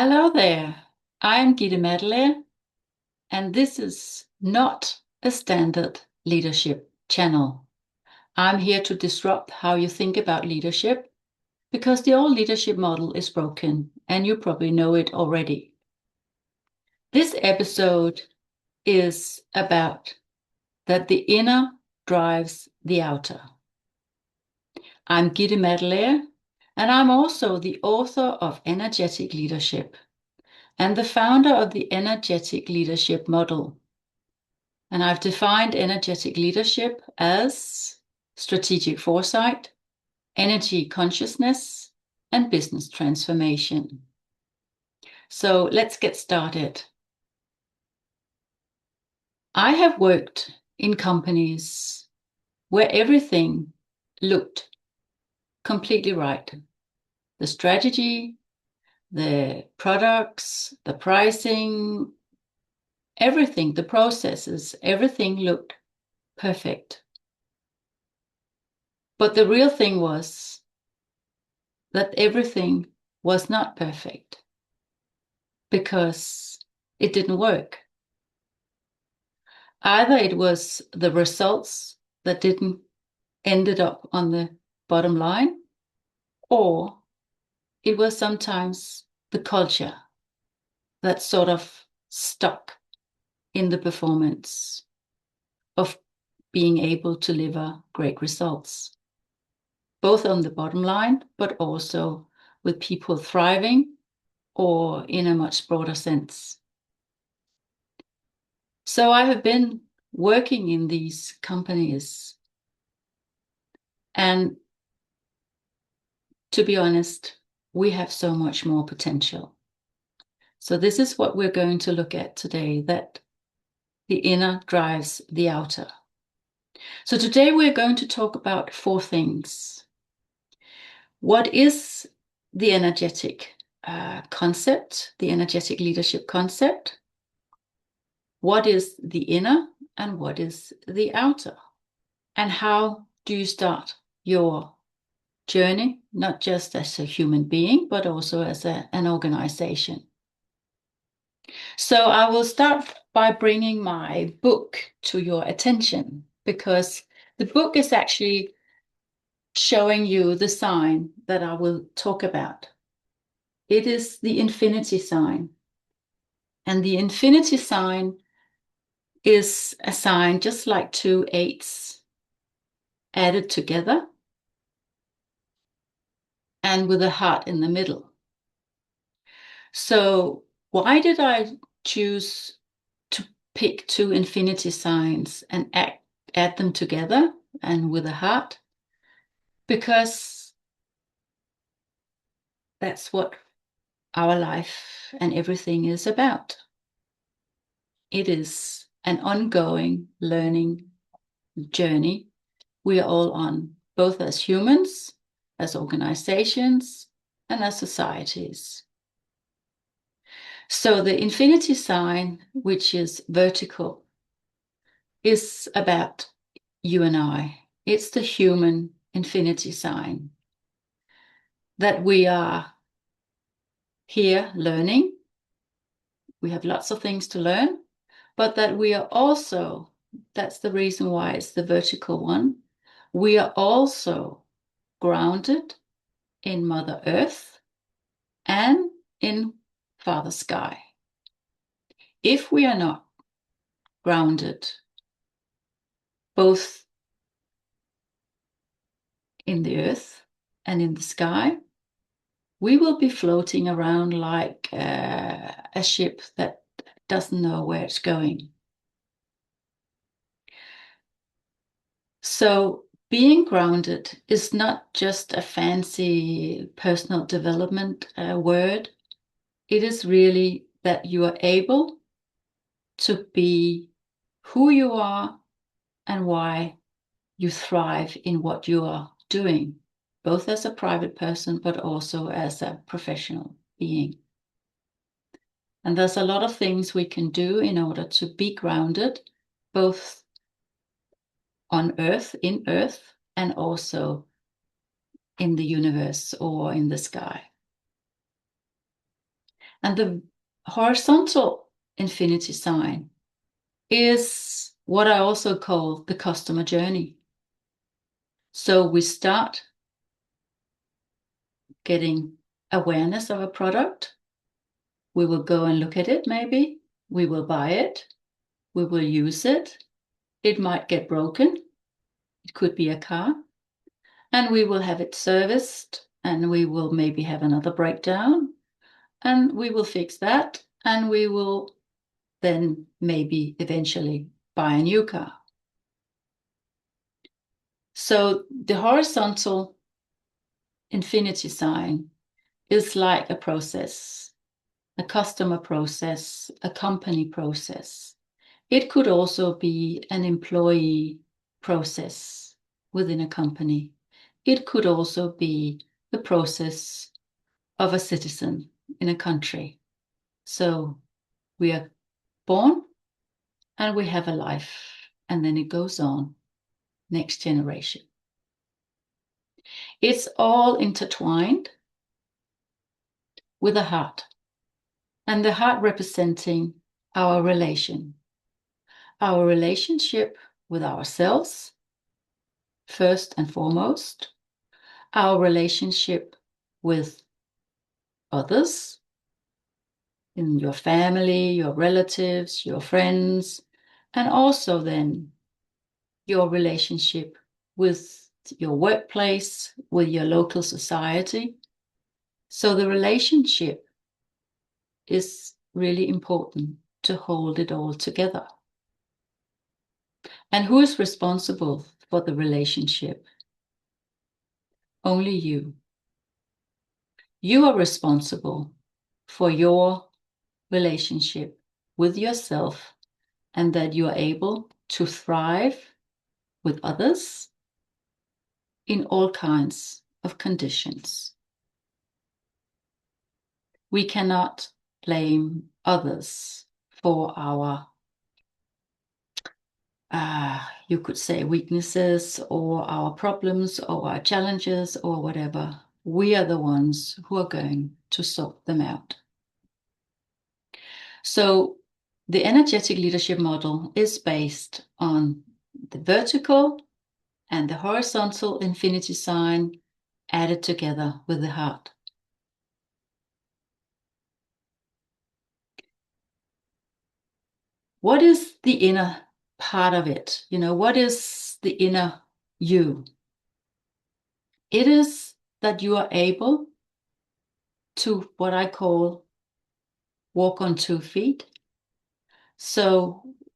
Hello there. I'm Gitte Madeleine, and this is not a standard leadership channel. I'm here to disrupt how you think about leadership because the old leadership model is broken, and you probably know it already. This episode is about that the inner drives the outer. I'm Gitte Madeleine, and I'm also the author of Energetic Leadership and the founder of the Energetic Leadership Model. And I've defined energetic leadership as strategic foresight, energy consciousness, and business transformation. So let's get started. I have worked in companies where everything looked completely right. The strategy, the products, the pricing, everything, the processes, everything looked perfect. But the real thing was that everything was not perfect because it didn't work. Either it was the results that didn't ended up on the bottom line, or it was sometimes the culture that sort of stuck in the performance of being able to deliver great results, both on the bottom line, but also with people thriving or in a much broader sense. So I have been working in these companies, and to be honest, we have so much more potential. So this is what we're going to look at today, that the inner drives the outer. So today we're going to talk about four things. What is the energetic concept, the energetic leadership concept? What is the inner and what is the outer? And how do you start your journey, not just as a human being, but also as an organization? So I will start by bringing my book to your attention, because the book is actually showing you the sign that I will talk about. It is the infinity sign. And the infinity sign is a sign just like two eights added together and with a heart in the middle. So why did I choose to pick two infinity signs and add them together and with a heart? Because that's what our life and everything is about. It is an ongoing learning journey we are all on, both as humans, as organizations, and as societies. So the infinity sign, which is vertical, is about you and I. It's the human infinity sign, that we are here learning. We have lots of things to learn, but that we are also, that's the reason why it's the vertical one, we are also grounded in Mother Earth and in Father Sky. If we are not grounded both in the earth and in the sky, we will be floating around like a ship that doesn't know where it's going. So being grounded is not just a fancy personal development word. It is really that you are able to be who you are and why you thrive in what you are doing, both as a private person, but also as a professional being. And there's a lot of things we can do in order to be grounded, both on Earth, in Earth, and also in the universe or in the sky. And the horizontal infinity sign is what I also call the customer journey. So we start getting awareness of a product. We will go and look at it, maybe. We will buy it. We will use it. It might get broken. It could be a car. And we will have it serviced, and we will maybe have another breakdown, and we will fix that, and we will then maybe eventually buy a new car. So the horizontal infinity sign is like a process, a customer process, a company process. It could also be an employee process within a company. It could also be the process of a citizen in a country. So we are born and we have a life, and then it goes on, next generation. It's all intertwined with the heart, and the heart representing our relationship with ourselves, first and foremost, our relationship with others, in your family, your relatives, your friends, and also then your relationship with your workplace, with your local society. So the relationship is really important to hold it all together. And who is responsible for the relationship? Only you. You are responsible for your relationship with yourself, and that you are able to thrive with others in all kinds of conditions. We cannot blame others for our, you could say, weaknesses or our problems or our challenges or whatever. We are the ones who are going to sort them out. So the energetic leadership model is based on the vertical and the horizontal infinity sign added together with the heart. What is the inner part of it? What is the inner you? It is that you are able to, what I call, walk on 2 feet,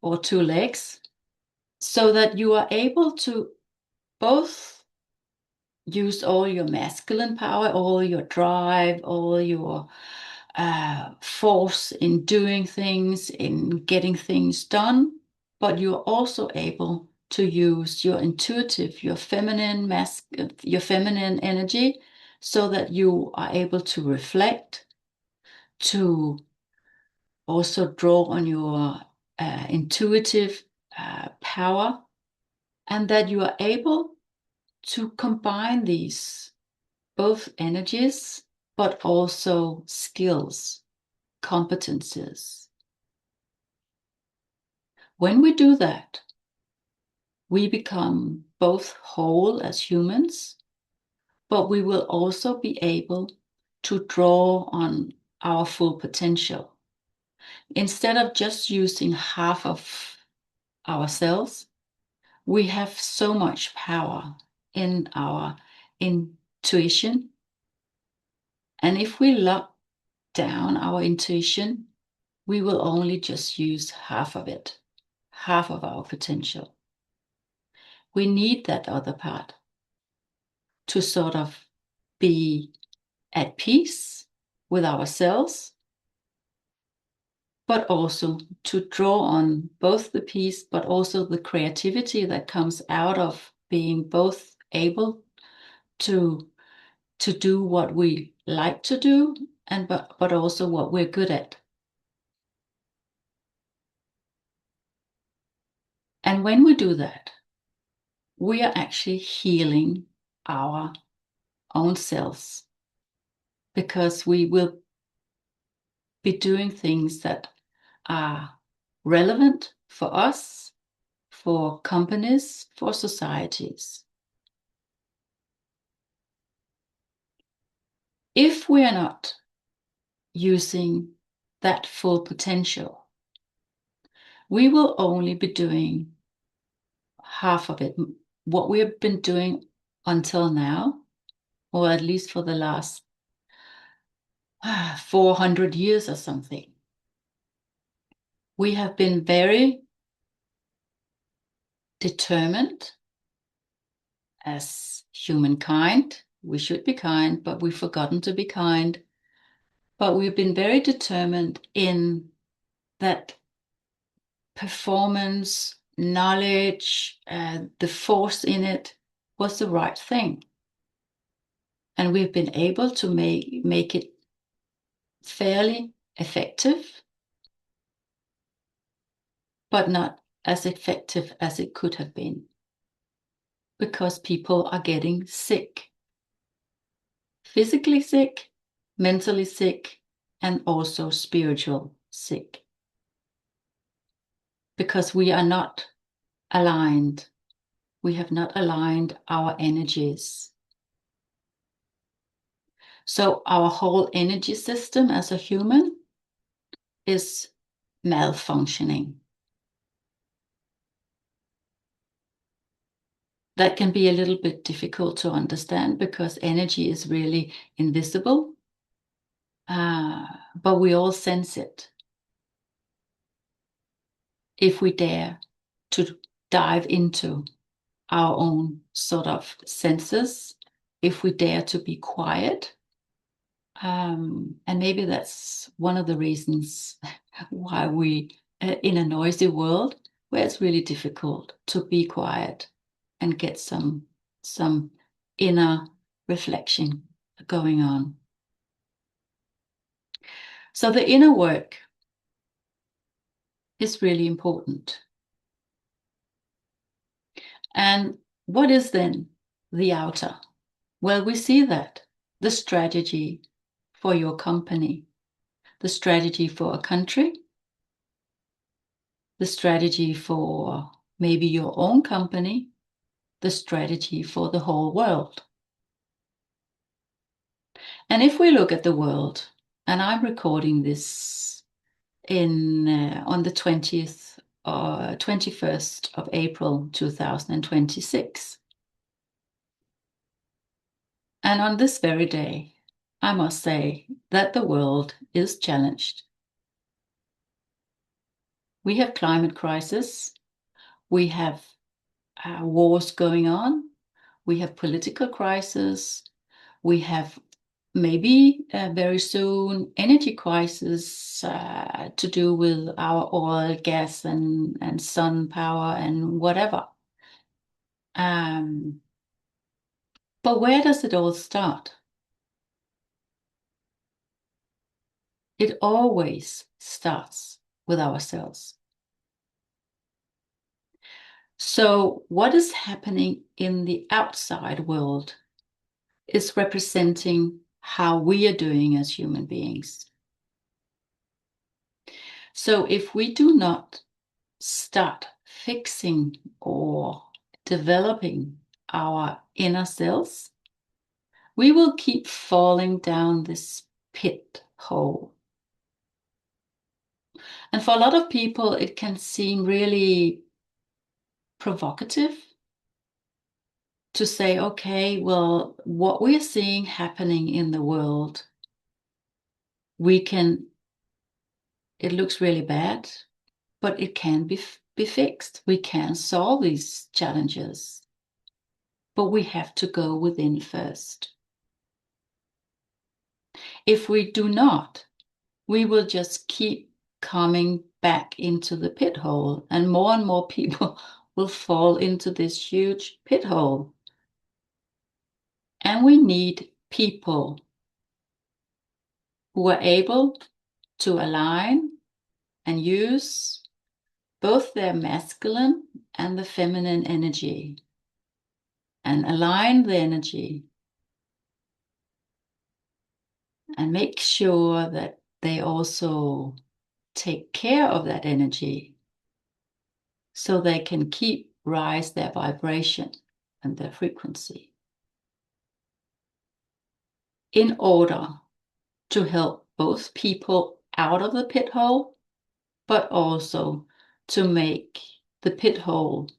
or 2 legs, so that you are able to both use all your masculine power, all your drive, all your force in doing things, in getting things done, but you're also able to use your intuitive, your feminine energy, so that you are able to reflect, to also draw on your intuitive power, and that you are able to combine these both energies, but also skills, competences. When we do that, we become both whole as humans, but we will also be able to draw on our full potential. Instead of just using half of ourselves, we have so much power in our intuition. And if we lock down our intuition, we will only just use half of it, half of our potential. We need that other part to sort of be at peace with ourselves, but also to draw on both the peace, but also the creativity that comes out of being both able to do what we like to do, and but also what we're good at. And when we do that, we are actually healing our own selves, because we will be doing things that are relevant for us, for companies, for societies. If we are not using that full potential, we will only be doing half of it. What we have been doing until now, or at least for the last 400 years or something, we have been very determined as humankind. We should be kind, but we've forgotten to be kind. But we've been very determined in that performance, knowledge, the force in it was the right thing. And we've been able to make it fairly effective, but not as effective as it could have been, because people are getting sick, physically sick, mentally sick, and also spiritual sick, because we are not aligned. We have not aligned our energies. So our whole energy system as a human is malfunctioning. That can be a little bit difficult to understand because energy is really invisible, but we all sense it. If we dare to dive into our own sort of senses, if we dare to be quiet, and maybe that's one of the reasons why we, in a noisy world, where it's really difficult to be quiet and get some inner reflection going on. So the inner work is really important. And what is then the outer? Well, we see that the strategy for your company, the strategy for a country, the strategy for maybe your own company, the strategy for the whole world. And if we look at the world, and I'm recording this on the 21st of April 2026. And on this very day, I must say that the world is challenged. We have climate crisis, we have wars going on, we have political crisis, we have maybe very soon energy crisis to do with our oil, gas, and sun power and whatever. But where does it all start? It always starts with ourselves. So what is happening in the outside world is representing how we are doing as human beings. So if we do not start fixing or developing our inner selves, we will keep falling down this pit hole. And for a lot of people, it can seem really provocative to say, okay, well, what we're seeing happening in the world, it looks really bad, but it can be fixed. We can solve these challenges, but we have to go within first. If we do not, we will just keep coming back into the pit hole, and more people will fall into this huge pit hole. And we need people who are able to align and use both their masculine and the feminine energy, and align the energy and make sure that they also take care of that energy so they can rise their vibration and their frequency in order to help both people out of the pit hole, but also to make the pit hole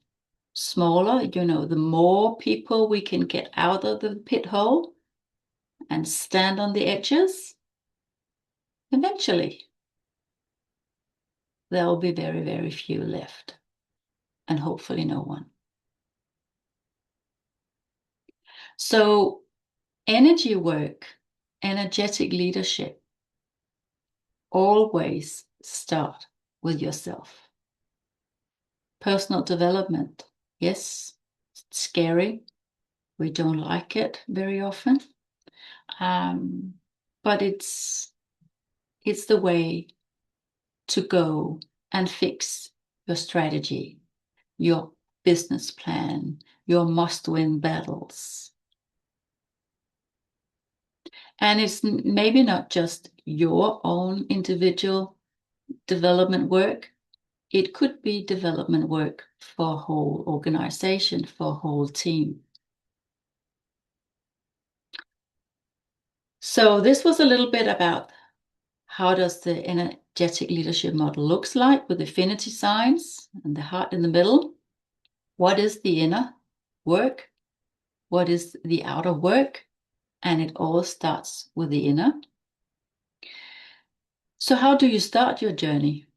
smaller. The more people we can get out of the pit hole and stand on the edges, eventually there will be very, very few left, and hopefully no one. So energy work, energetic leadership, always start with yourself. Personal development, yes, it's scary. We don't like it very often. But it's the way to go and fix your strategy, your business plan, your must-win battles. And it's maybe not just your own individual development work. It could be development work for a whole organization, for a whole team. So this was a little bit about how does the energetic leadership model looks like with affinity signs and the heart in the middle. What is the inner work? What is the outer work? And it all starts with the inner. So how do you start your journey?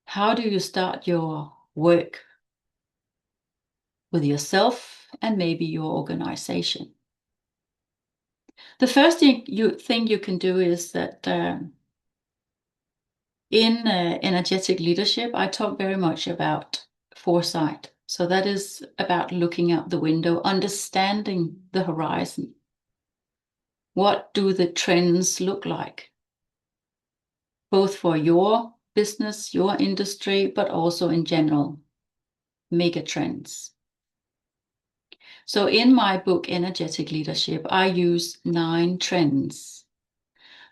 How do you start your work with yourself and maybe your organization? The first thing you can do is that in energetic leadership, I talk very much about foresight. So that is about looking out the window, understanding the horizon. What do the trends look like? Both for your business, your industry, but also in general, mega trends. So in my book, Energetic Leadership, I use 9 trends.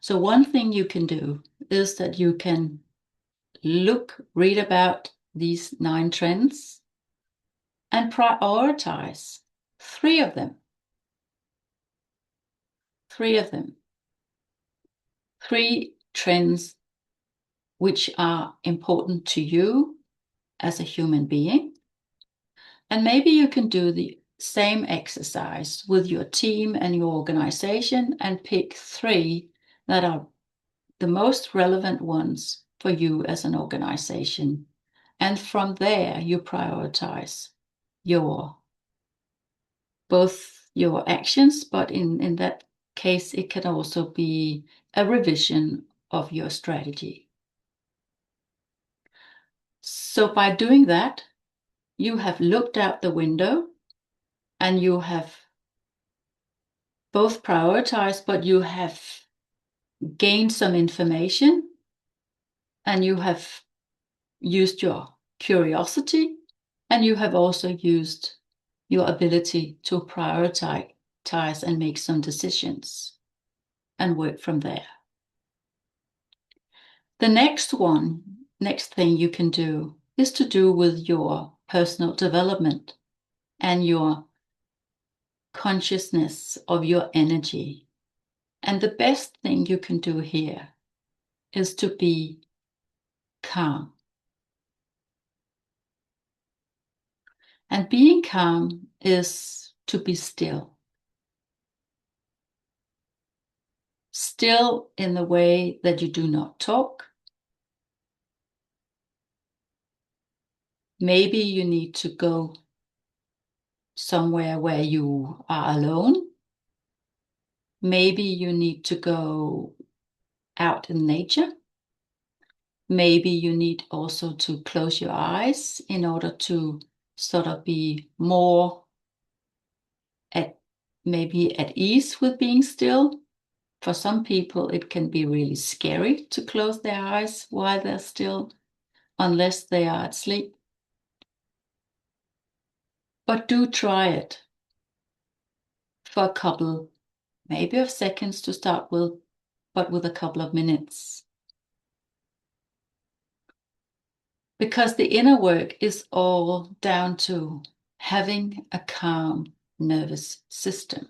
So one thing you can do is that you can read about these 9 trends and prioritize 3 of them. 3 of them. 3 trends which are important to you as a human being. And maybe you can do the same exercise with your team and your organization and pick 3 that are the most relevant ones for you as an organization. And from there, you prioritize both your actions, but in that case, it can also be a revision of your strategy. So by doing that, you have looked out the window and you have both prioritized, but you have gained some information and you have used your curiosity and you have also used your ability to prioritize and make some decisions and work from there. The next thing you can do is to do with your personal development and your consciousness of your energy. And the best thing you can do here is to be calm. And being calm is to be still. Still in the way that you do not talk. Maybe you need to go somewhere where you are alone. Maybe you need to go out in nature. Maybe you need also to close your eyes in order to sort of be more at ease with being still. For some people, it can be really scary to close their eyes while they're still, unless they are asleep. But do try it for a couple, maybe of seconds to start with, but with a couple of minutes. Because the inner work is all down to having a calm nervous system.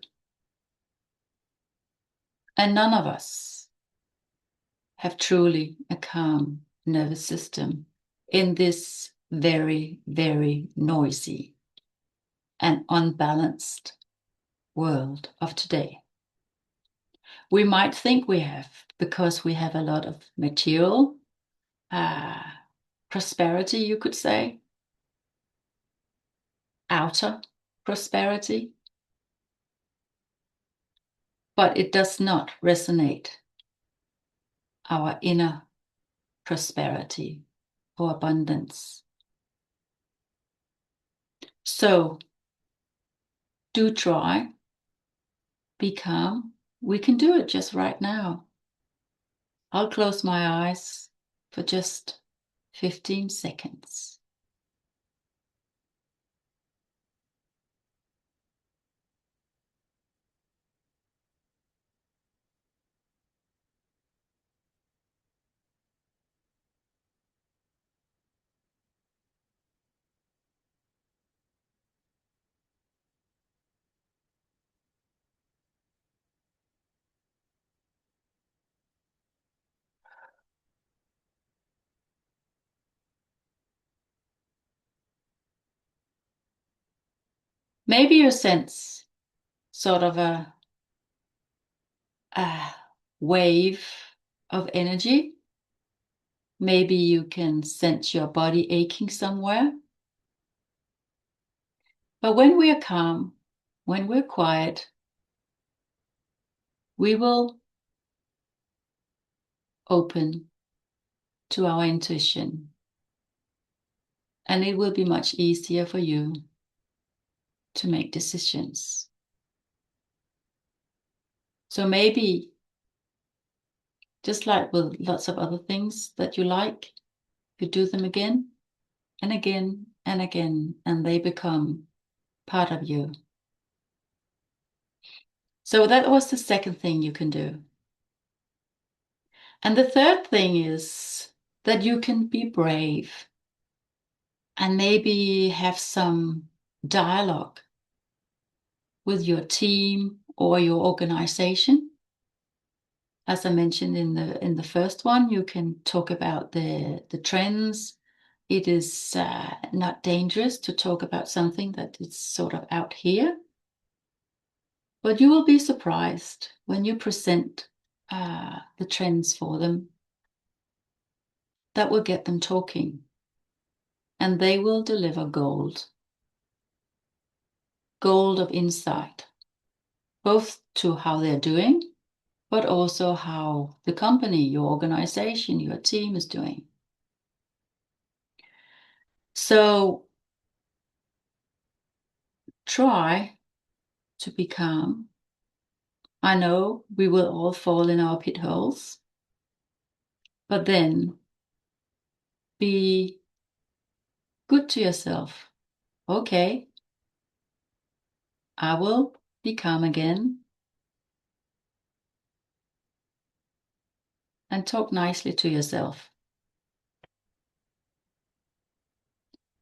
And none of us have truly a calm nervous system in this very, very noisy and unbalanced world of today. We might think we have because we have a lot of material uh, prosperity, you could say, outer prosperity, but it does not resonate our inner prosperity or abundance. So do try, be calm. We can do it just right now. I'll close my eyes for just 15 seconds. Maybe you sense sort of a wave of energy. Maybe you can sense your body aching somewhere. But when we are calm, when we're quiet, we will open to our intuition. And it will be much easier for you to make decisions. So maybe, just like with lots of other things that you like, you do them again and again and again, and they become part of you. So that was the second thing you can do. And the third thing is that you can be brave and maybe have some dialogue with your team or your organization. As I mentioned in the first one, you can talk about the trends. It is not dangerous to talk about something that is sort of out here, but you will be surprised when you present the trends for them. That will get them talking, and they will deliver gold of insight, both to how they're doing, but also how the company, your organization, your team is doing. So try to be calm. I know we will all fall in our pit holes, but then be good to yourself. Okay, I will be calm again and talk nicely to yourself.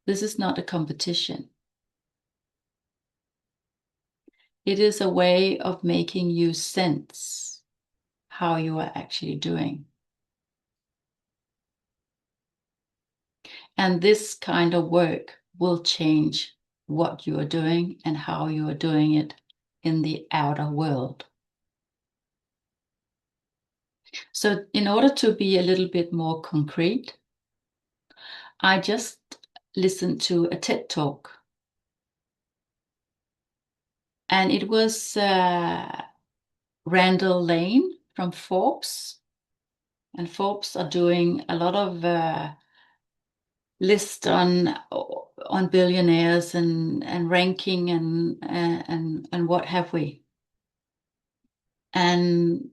This is not a competition. It is a way of making you sense how you are actually doing. And this kind of work will change what you are doing and how you are doing it in the outer world. So in order to be a little bit more concrete, I just listened to a TED Talk, and it was Randall Lane from Forbes. And Forbes are doing a lot of list on billionaires and ranking and what have we. And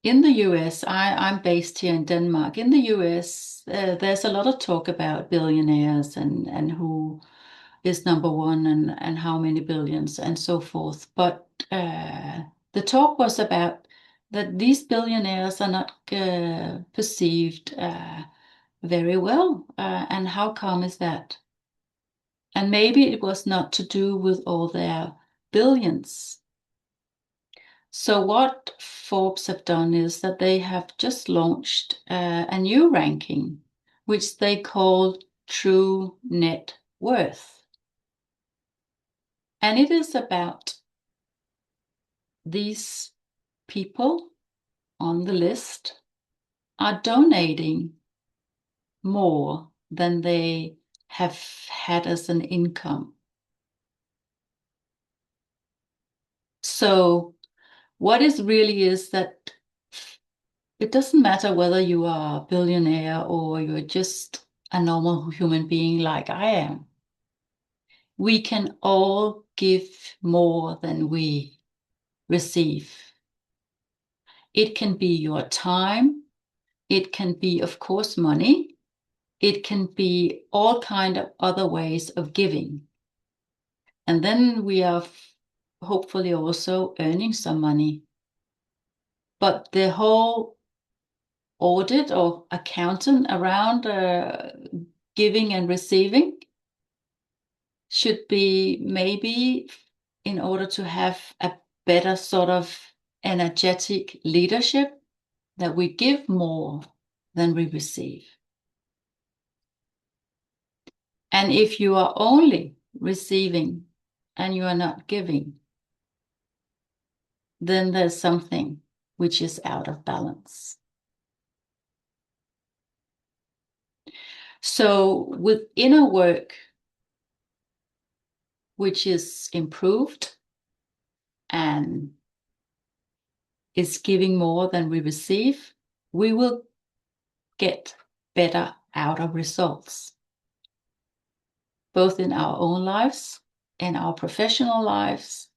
in the US, I'm based here in Denmark. In the US, there's a lot of talk about billionaires and who is number one and how many billions and so forth. But the talk was about that these billionaires are not perceived very well. And how come is that? And maybe it was not to do with all their billions. So what Forbes have done is that they have just launched a new ranking, which they call True Net Worth. And it is about these people on the list are donating more than they have had as an income. So what is really is that it doesn't matter whether you are a billionaire or you're just a normal human being like I am. We can all give more than we receive. It can be your time. It can be, of course, money. It can be all kind of other ways of giving. And then we are hopefully also earning some money. But the whole audit or accountant around giving and receiving should be maybe in order to have a better sort of energetic leadership that we give more than we receive. And if you are only receiving and you are not giving, then there's something which is out of balance. So with inner work, which is improved and is giving more than we receive, we will get better outer results, both in our own lives, in our professional lives,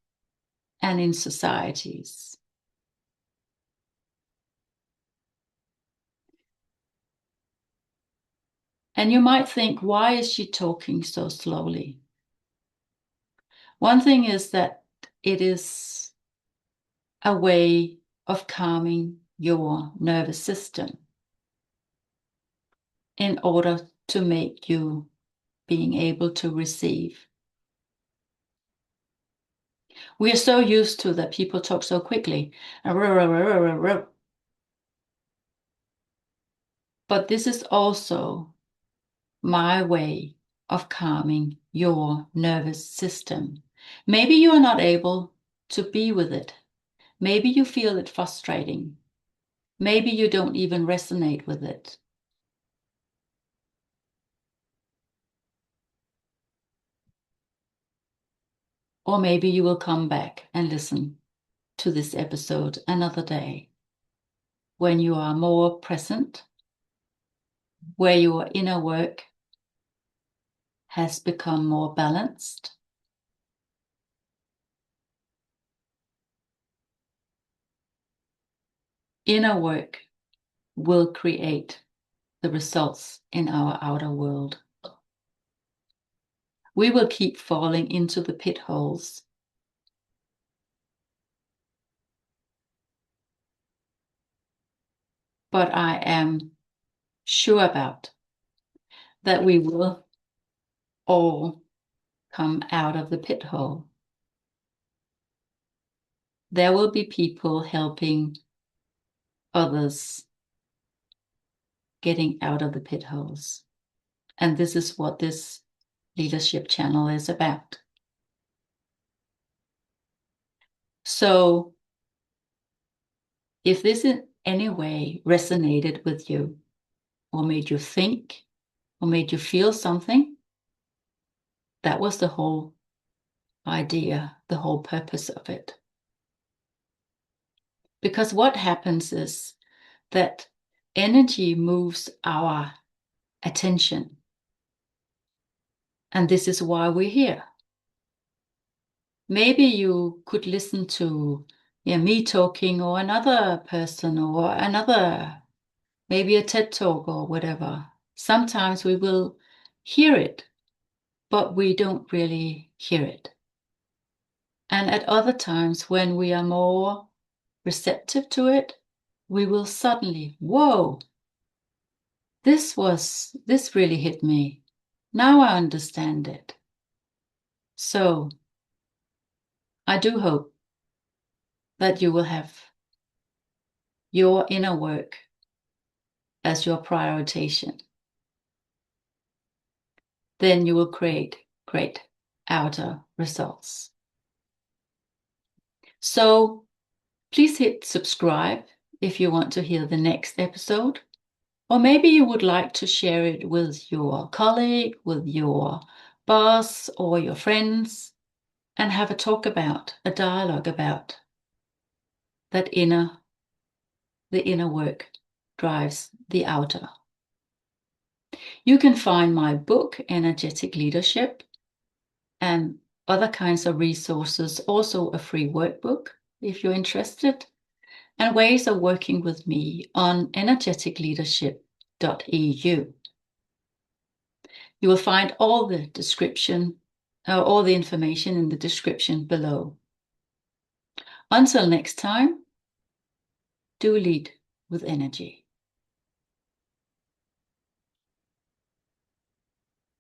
and in societies. And you might think, why is she talking so slowly? One thing is that it is a way of calming your nervous system in order to make you being able to receive. We are so used to that people talk so quickly. But this is also my way of calming your nervous system. Maybe you are not able to be with it. Maybe you feel it frustrating. Maybe you don't even resonate with it. Or maybe you will come back and listen to this episode another day when you are more present, where your inner work has become more balanced. Inner work will create the results in our outer world. We will keep falling into the pit holes. But I am sure about that we will all come out of the pit hole. There will be people helping others getting out of the pit holes. And this is what this leadership channel is about. So if this in any way resonated with you or made you think or made you feel something, that was the whole idea, the whole purpose of it. Because what happens is that energy moves our attention. And this is why we're here. Maybe you could listen to me talking or another person or another, maybe a TED talk or whatever. Sometimes we will hear it, but we don't really hear it. And at other times when we are more receptive to it, we will suddenly, whoa, this really hit me. Now I understand it. So I do hope that you will have your inner work as your prioritization. Then you will create great outer results. So please hit subscribe if you want to hear the next episode. Or maybe you would like to share it with your colleague, with your boss, or your friends, and have a dialogue about that the inner work drives the outer. You can find my book, Energetic Leadership, and other kinds of resources, also a free workbook if you're interested, and ways of working with me on energeticleadership.eu. You will find all the information in the description below. Until next time, do lead with energy.